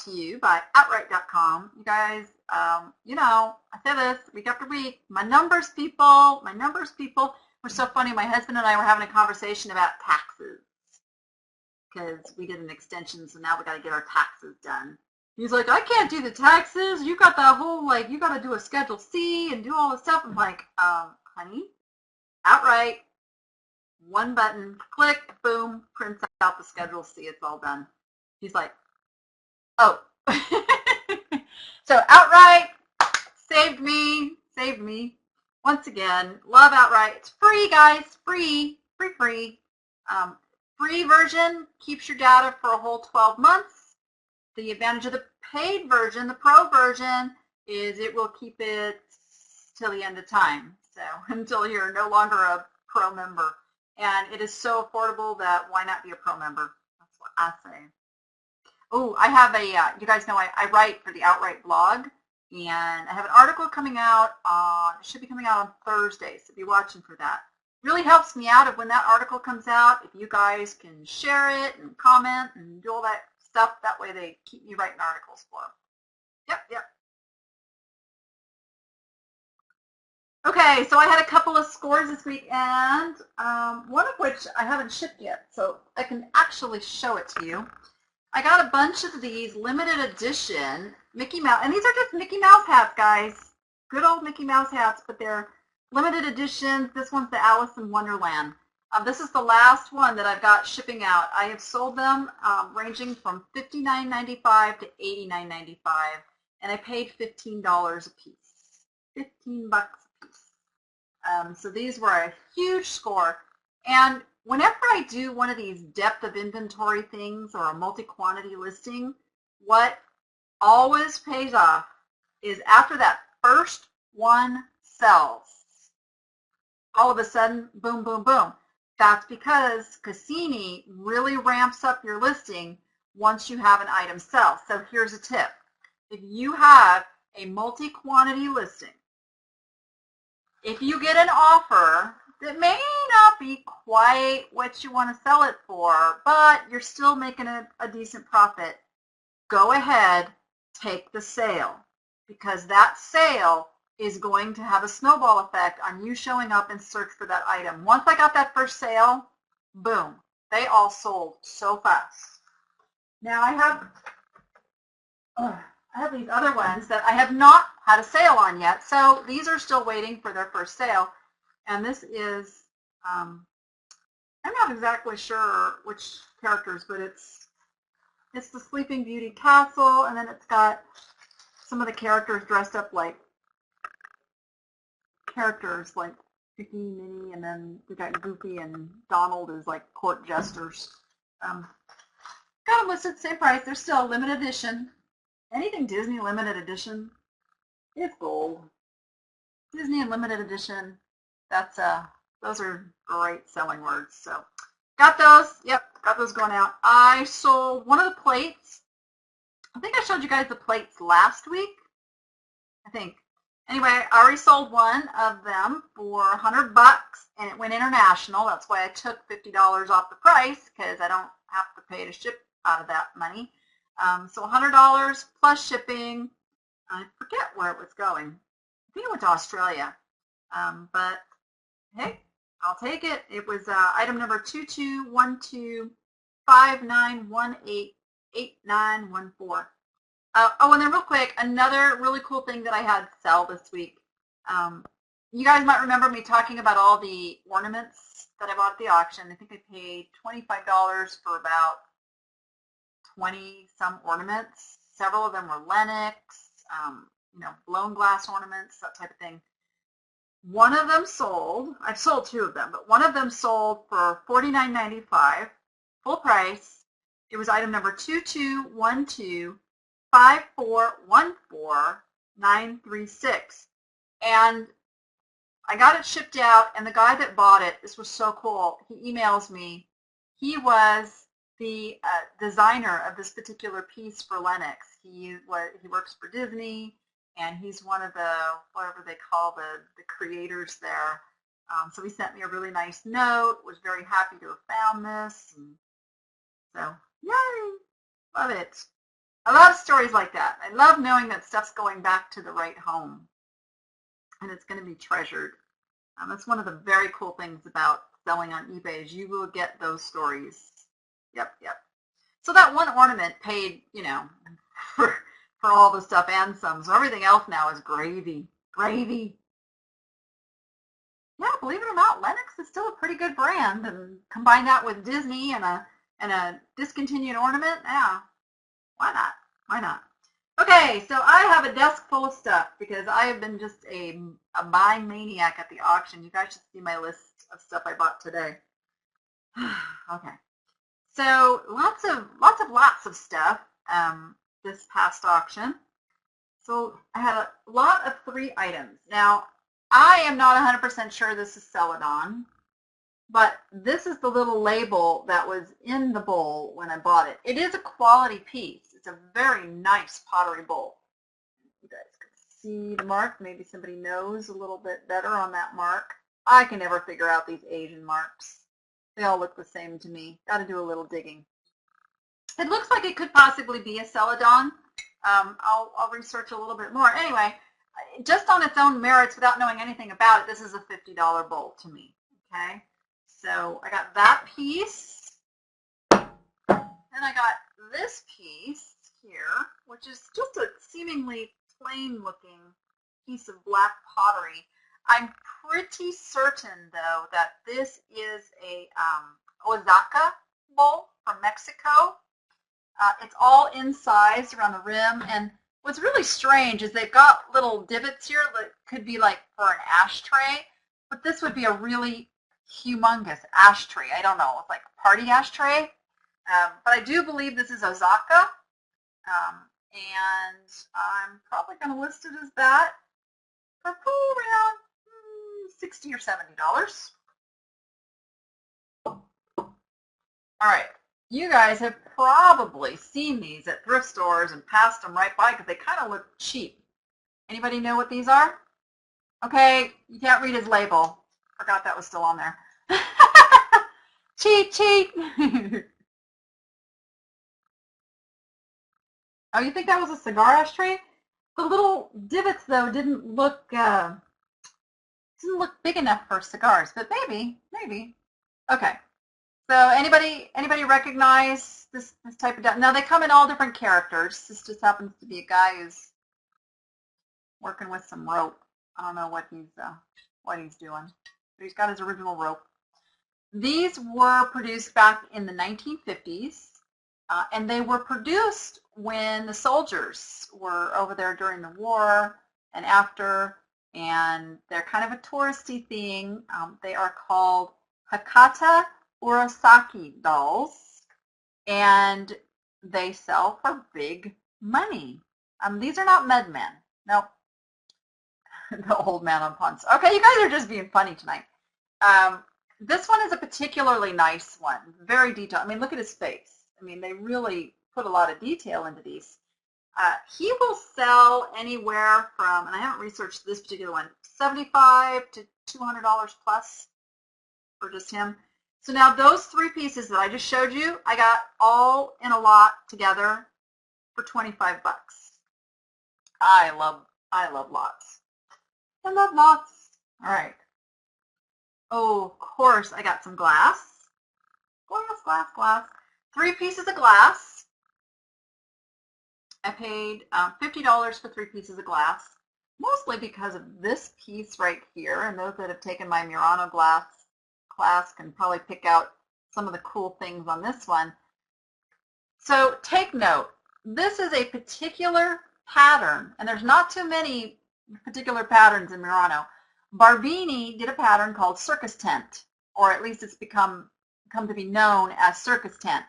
to you by Outright.com. You guys, you know, I say this week after week. My numbers people were so funny. My husband and I were having a conversation about taxes because we did an extension, so now we got to get our taxes done. He's like, I can't do the taxes. You got that whole, like, you got to do a Schedule C and do all this stuff. I'm like, honey, Outright, one button, click, boom, prints out the Schedule C. It's all done. He's like, oh. So Outright saved me. Once again, love Outright. It's free, guys, free. Free version keeps your data for a whole 12 months. The advantage of the paid version, the pro version, is it will keep it till the end of time. So until you're no longer a pro member. And it is so affordable that why not be a pro member? That's what I say. Oh, I have a, you guys know I write for the Outright blog. And I have an article coming out on, it should be coming out on Thursday. So be watching for that. Really helps me out of when that article comes out. If you guys can share it and comment and do all that stuff, that way they keep me writing articles for them. Yep. Okay, so I had a couple of scores this week, and one of which I haven't shipped yet, so I can actually show it to you. I got a bunch of these limited edition Mickey Mouse, and these are just Mickey Mouse hats, guys. Good old Mickey Mouse hats, but they're limited editions. This one's the Alice in Wonderland. This is the last one that I've got shipping out. I have sold them ranging from $59.95 to $89.95, and I paid $15 a piece. 15 bucks a piece. So these were a huge score. And whenever I do one of these depth of inventory things or a multi-quantity listing, what always pays off is after that first one sells, all of a sudden, boom, boom, boom. That's because Cassini really ramps up your listing once you have an item sell. So here's a tip. If you have a multi-quantity listing, if you get an offer that may not be quite what you want to sell it for, but you're still making a decent profit, go ahead, take the sale, because that sale is going to have a snowball effect on you showing up and search for that item. Once I got that first sale, boom, they all sold so fast. Now I have these other ones that I have not had a sale on yet, so these are still waiting for their first sale. And this is, I'm not exactly sure which characters, but it's the Sleeping Beauty castle, and then it's got some of the characters dressed up like characters like Mickey, Minnie, and then we got Goofy and Donald as like court jesters. Got them listed same price. They're still limited edition. Anything Disney limited edition, it's gold. Disney and limited edition, that's those are great selling words. So got those. Yep, got those going out. I sold one of the plates. I think I showed you guys the plates last week. I think. Anyway, I already sold one of them for 100 bucks, and it went international. That's why I took $50 off the price, because I don't have to pay to ship out of that money. So $100 plus shipping. I forget where it was going. I think it went to Australia. But hey, I'll take it. It was item number 221259188914. Oh, and then real quick, another really cool thing that I had sell this week. You guys might remember me talking about all the ornaments that I bought at the auction. I think I paid $25 for about 20 some ornaments. Several of them were Lennox, blown glass ornaments, that type of thing. One of them sold, I've sold two of them, but one of them sold for $49.95, full price. It was item number 22125414-936. And I got it shipped out, and the guy that bought it, this was so cool, he emails me. He was the designer of this particular piece for Lennox. He works for Disney, and he's one of the, whatever they call the creators there. So he sent me a really nice note, was very happy to have found this. And so, yay, love it. I love stories like that. I love knowing that stuff's going back to the right home and it's going to be treasured. That's one of the very cool things about selling on eBay is you will get those stories. Yep, yep. So that one ornament paid, you know, for all the stuff and some. So everything else now is gravy. Gravy. Yeah, believe it or not, Lennox is still a pretty good brand. And combine that with Disney and a discontinued ornament, yeah, why not? Why not? Okay, so I have a desk full of stuff because I have been just a buy maniac at the auction. You guys should see my list of stuff I bought today. Okay, so lots of stuff this past auction. So I had a lot of 3 items. Now, I am not 100% sure this is Celadon, but this is the little label that was in the bowl when I bought it. It is a quality piece. It's a very nice pottery bowl. You guys can see the mark. Maybe somebody knows a little bit better on that mark. I can never figure out these Asian marks. They all look the same to me. Got to do a little digging. It looks like it could possibly be a Celadon. I'll research a little bit more. Anyway, just on its own merits, without knowing anything about it, this is a $50 bowl to me. Okay, so I got that piece, and I got this piece here, which is just a seemingly plain-looking piece of black pottery. I'm pretty certain, though, that this is a Oaxaca bowl from Mexico. It's all incised around the rim, and what's really strange is they've got little divots here that could be like for an ashtray, but this would be a really humongous ashtray. I don't know, it's like a party ashtray, but I do believe this is Oaxaca, and I'm probably going to list it as that for around $60 or $70. All right. You guys have probably seen these at thrift stores and passed them right by because they kind of look cheap. Anybody know what these are? Okay, you can't read his label. Forgot that was still on there. Cheat, cheat. Oh, you think that was a cigar ashtray? The little divots, though, didn't look big enough for cigars, but maybe. Okay. So anybody recognize this type of? Now they come in all different characters. This just happens to be a guy who's working with some rope. I don't know what he's doing, but he's got his original rope. These were produced back in the 1950s, and they were produced when the soldiers were over there during the war and after, and they're kind of a touristy thing. They are called Hakata Urasaki dolls, and they sell for big money. These are not Medmen. Nope. The old man on punts. Okay, you guys are just being funny tonight. This one is a particularly nice one, very detailed. I mean, look at his face. I mean, they really put a lot of detail into these. He will sell anywhere from, and I haven't researched this particular one, $75 to $200 plus for just him. So now those 3 pieces that I just showed you, I got all in a lot together for 25 bucks. I love lots. I love lots. All right. Oh, of course, I got some glass. Glass. 3 pieces of glass. I paid $50 for 3 pieces of glass, mostly because of this piece right here, and those that have taken my Murano glass class can probably pick out some of the cool things on this one. So take note, this is a particular pattern, and there's not too many particular patterns in Murano. Barbini did a pattern called circus tent, or at least it's come to be known as circus tent.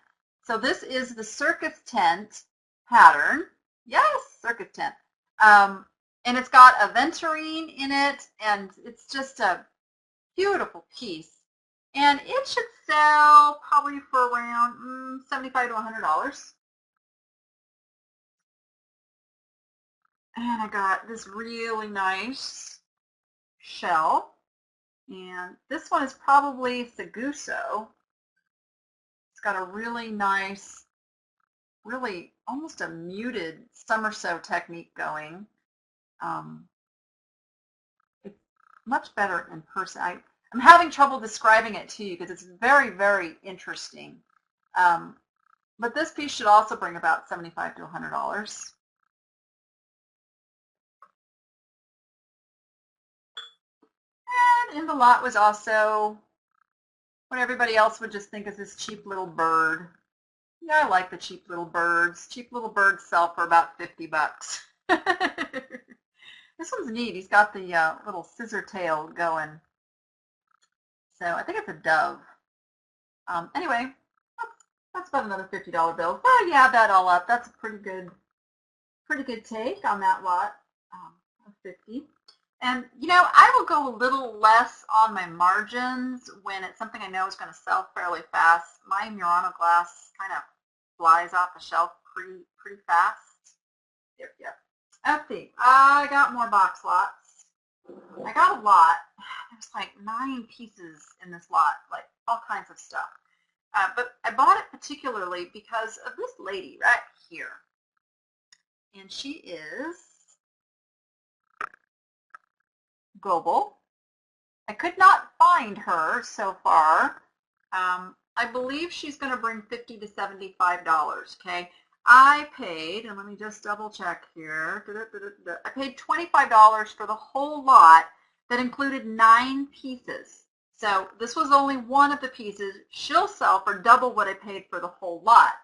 So this is the circus tent pattern. Yes, circus tent. And it's got a venturine in it, and it's just a beautiful piece. And it should sell probably for around $75 to $100. And I got this really nice shell. And this one is probably Seguso. It's got a really nice really almost a muted summer sew technique going. It's much better in person. I'm having trouble describing it to you because it's very, very interesting. But this piece should also bring about $75 to $100. And in the lot was also what everybody else would just think is this cheap little bird. Yeah, I like the cheap little birds. Cheap little birds sell for about $50. This one's neat. He's got the little scissor tail going. So I think it's a dove. Anyway, that's about another $50 bill. So you add that all up. That's a pretty good take on that lot of 50. And I will go a little less on my margins when it's something I know is going to sell fairly fast. My Murano glass kind of flies off the shelf pretty fast. Yep. Let's see. I got more box lots. I got a lot. There's like 9 pieces in this lot, like all kinds of stuff. But I bought it particularly because of this lady right here. And she is global. I could not find her so far. I believe she's going to bring $50 to $75. Okay, I paid, and let me just double check here. I paid $25 for the whole lot that included 9 pieces. So this was only one of the pieces. She'll sell for double what I paid for the whole lot.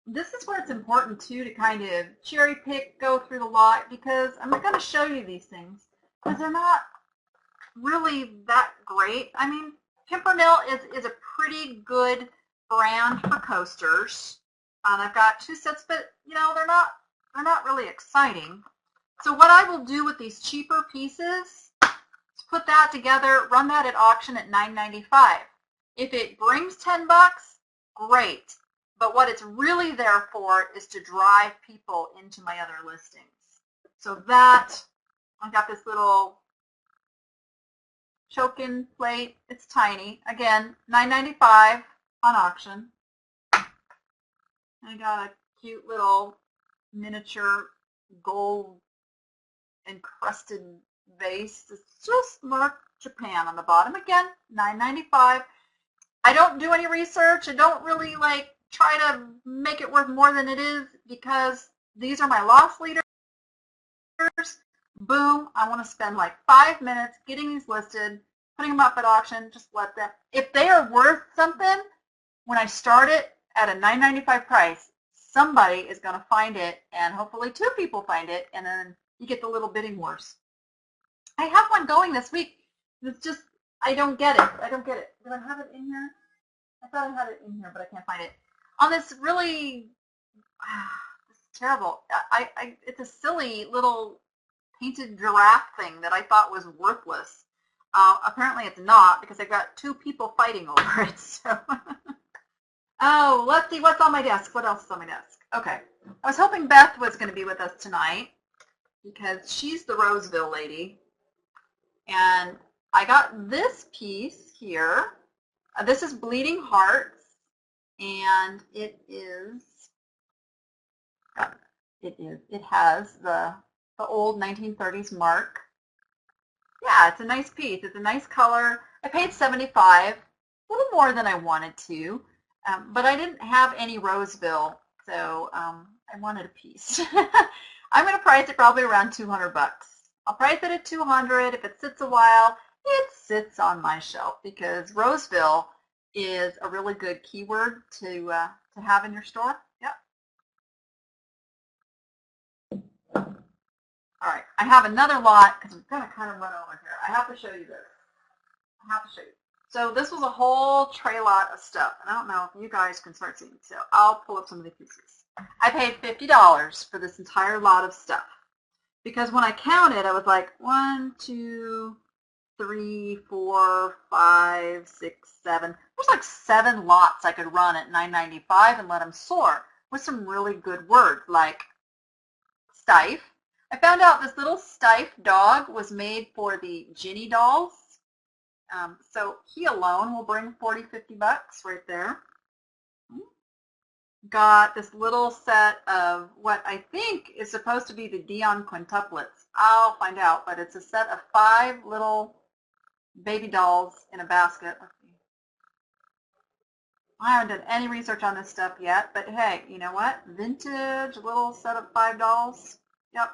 This is where it's important too to kind of cherry pick, go through the lot, because I'm going to show you these things because they're not really that great. I mean, Pimpernel is a pretty good brand for coasters. I've got 2 sets, but they're not really exciting. So what I will do with these cheaper pieces is put that together, run that at auction at $9.95. If it brings $10, great. But what it's really there for is to drive people into my other listings. So that, I've got this little choke-in plate. It's tiny. Again, $9.95 on auction. I got a cute little miniature gold encrusted vase. It's just marked Japan on the bottom. Again, $9.95. I don't do any research. I don't really try to make it worth more than it is because these are my loss leaders. Boom, I want to spend like 5 minutes getting these listed, putting them up at auction, just let them. If they are worth something, when I start it at a $9.95 price, somebody is going to find it, and hopefully 2 people find it, and then you get the little bidding wars. I have one going this week. It's just, I don't get it. I don't get it. Did I have it in here? I thought I had it in here, but I can't find it. On this really, this is terrible. It's a silly little painted giraffe thing that I thought was worthless. Apparently it's not, because I've got 2 people fighting over it. So, oh, let's see what's on my desk. What else is on my desk? Okay, I was hoping Beth was going to be with us tonight because she's the Roseville lady, and I got this piece here. This is Bleeding Hearts, and it has the old 1930s mark. Yeah, it's a nice piece. It's a nice color. I paid $75, a little more than I wanted to, but I didn't have any Roseville, so I wanted a piece. I'm going to price it probably around $200. I'll price it at $200. If it sits a while, it sits on my shelf because Roseville is a really good keyword to have in your store. Yep. All right, I have another lot because we're going to kind of run over here. I have to show you this. I have to show you. So this was a whole tray lot of stuff, and I don't know if you guys can start seeing. So I'll pull up some of the pieces. I paid $50 for this entire lot of stuff because when I counted, I was like 1, 2, 3, 4, 5, 6, 7. There's like 7 lots I could run at $9.95 and let them soar with some really good words like Stife. I found out this little Stife dog was made for the Ginny dolls. So he alone will bring $40, $50 right there. got this little set of what I think is supposed to be the Dion quintuplets. I'll find out, but it's a set of 5 little baby dolls in a basket. Let's see. I haven't done any research on this stuff yet, but hey, you know what? Vintage little set of 5 dolls. Yep.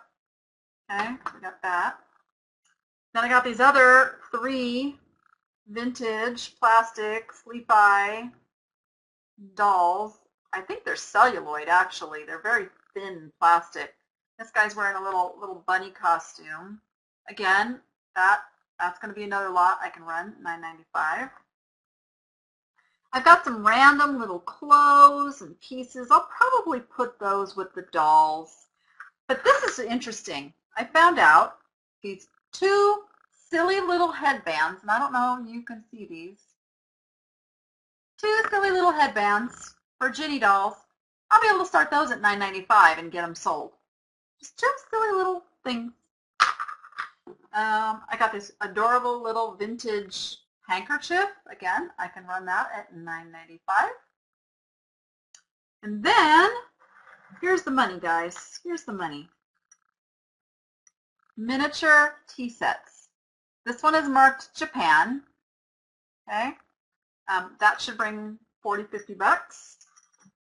Okay, we got that. Then I got these other 3 vintage plastic sleep-eye dolls. I think they're celluloid, actually. They're very thin plastic. This guy's wearing a little bunny costume. Again, that's going to be another lot I can run, $9.95. I've got some random little clothes and pieces. I'll probably put those with the dolls. But this is interesting. I found out these 2 silly little headbands, and I don't know if you can see these. 2 silly little headbands for Ginny dolls. I'll be able to start those at $9.95 and get them sold. Just 2 silly little things. I got this adorable little vintage handkerchief. Again, I can run that at $9.95. And then, here's the money, guys. Here's the money. Miniature tea sets. This one is marked Japan. Okay. That should bring 40, 50 bucks.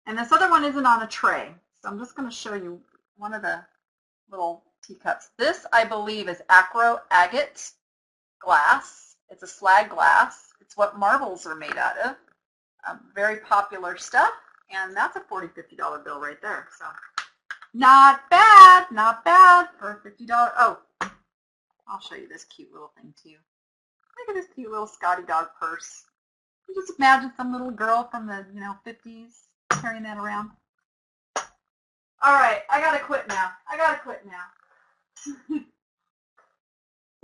And this other one isn't on a tray. So I'm just going to show you one of the little teacups. This, I believe, is acro agate glass. It's a slag glass. It's what marbles are made out of. Very popular stuff. And that's a $40, $50 bill right there. So not bad, not bad for $50. Oh, I'll show you this cute little thing too. Look at this cute little Scotty dog purse. You just imagine some little girl from the 50s carrying that around. All right, I gotta quit now. I gotta quit now.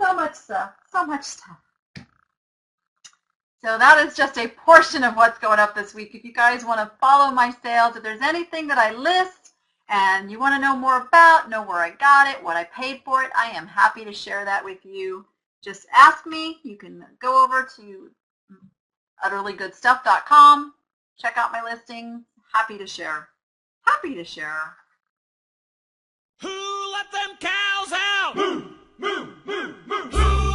So much stuff, so much stuff. So that is just a portion of what's going up this week. If you guys want to follow my sales, if there's anything that I list and you want to know more about, know where I got it, what I paid for it, I am happy to share that with you. Just ask me. You can go over to utterlygoodstuff.com, check out my listing. Happy to share. Happy to share. Who let them cows out? Moo, moo, moo, moo. Who